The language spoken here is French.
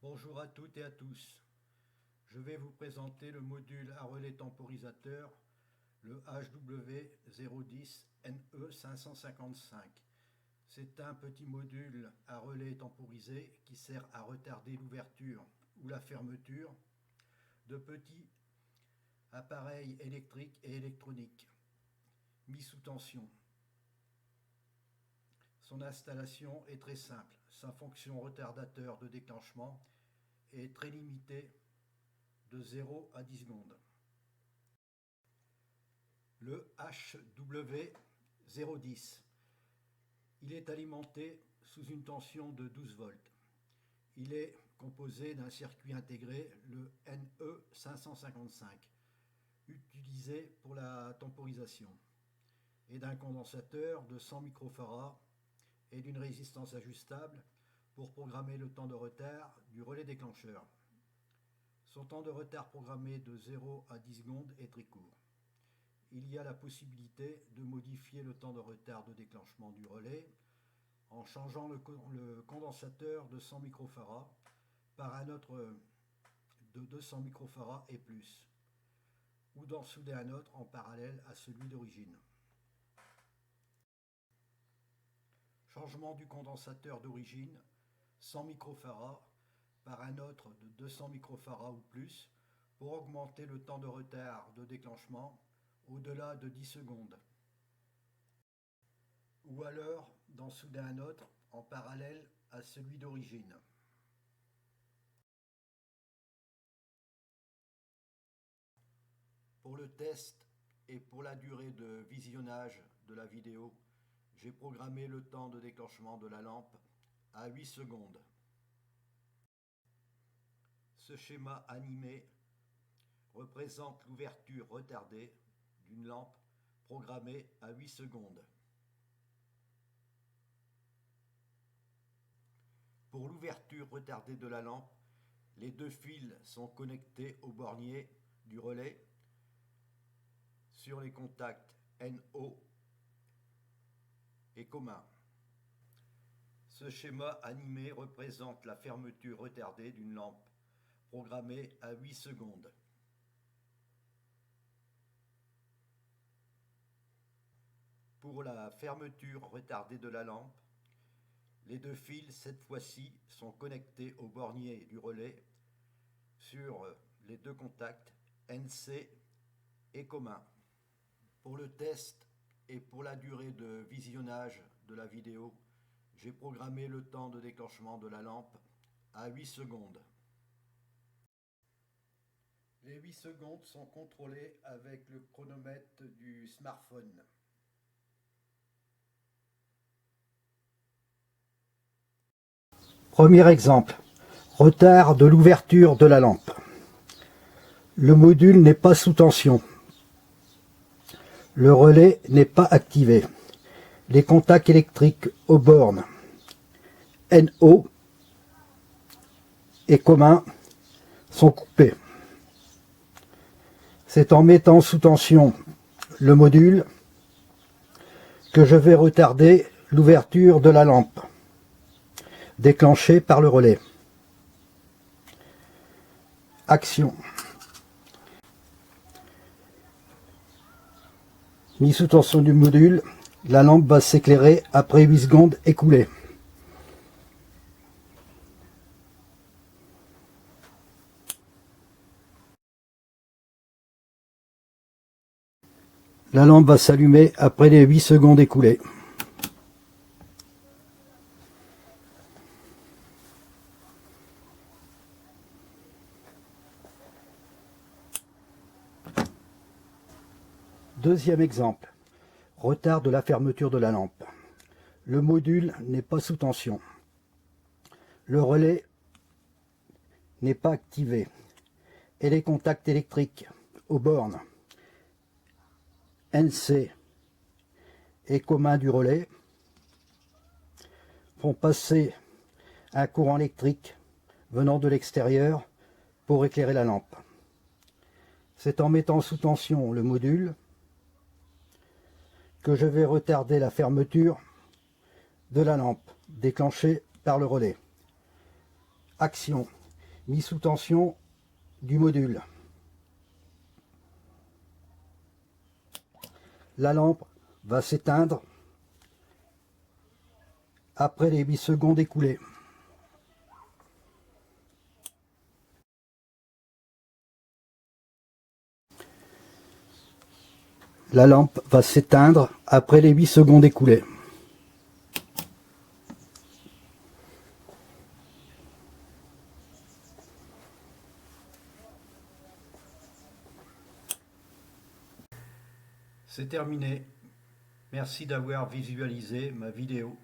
Bonjour à toutes et à tous. Je vais vous présenter le module à relais temporisateur, le HW010NE555. C'est un petit module à relais temporisé qui sert à retarder l'ouverture ou la fermeture de petits appareils électriques et électroniques mis sous tension. Son installation est très simple. Sa fonction retardateur de déclenchement est très limitée, de 0 à 10 secondes. Le HW010, il est alimenté sous une tension de 12 volts. Il est composé d'un circuit intégré, le NE555, utilisé pour la temporisation, et d'un condensateur de 100 microfarads et d'une résistance ajustable pour programmer le temps de retard du relais déclencheur. Son temps de retard programmé de 0 à 10 secondes est très court. Il y a la possibilité de modifier le temps de retard de déclenchement du relais en changeant le condensateur de 100 microfarads par un autre de 200 microfarads et plus, ou d'en souder un autre en parallèle à celui d'origine. Changement du condensateur d'origine, 100 microfarads par un autre de 200 microfarads ou plus pour augmenter le temps de retard de déclenchement au-delà de 10 secondes. Ou alors d'en souder un autre en parallèle à celui d'origine. Pour le test et pour la durée de visionnage de la vidéo, j'ai programmé le temps de déclenchement de la lampe à 8 secondes. Ce schéma animé représente l'ouverture retardée d'une lampe programmée à 8 secondes. Pour l'ouverture retardée de la lampe, les deux fils sont connectés au bornier du relais sur les contacts NO et commun. Ce schéma animé représente la fermeture retardée d'une lampe programmée à 8 secondes. Pour la fermeture retardée de la lampe, les deux fils, cette fois-ci, sont connectés au bornier du relais sur les deux contacts NC et commun. Pour le test et pour la durée de visionnage de la vidéo, j'ai programmé le temps de déclenchement de la lampe à 8 secondes. Les 8 secondes sont contrôlées avec le chronomètre du smartphone. Premier exemple, retard de l'ouverture de la lampe. Le module n'est pas sous tension. Le relais n'est pas activé. Les contacts électriques aux bornes NO et commun sont coupés. C'est en mettant sous tension le module que je vais retarder l'ouverture de la lampe, déclenchée par le relais. Action. Mis sous tension du module, la lampe va s'éclairer après 8 secondes écoulées. La lampe va s'allumer après les 8 secondes écoulées. Deuxième exemple, retard de la fermeture de la lampe. Le module n'est pas sous tension. Le relais n'est pas activé et les contacts électriques aux bornes NC et commun du relais font passer un courant électrique venant de l'extérieur pour éclairer la lampe. C'est en mettant sous tension le module que je vais retarder la fermeture de la lampe déclenchée par le relais. Action. Mise sous tension du module. La lampe va s'éteindre après les 8 secondes écoulées. La lampe va s'éteindre après les 8 secondes écoulées. C'est terminé. Merci d'avoir visualisé ma vidéo.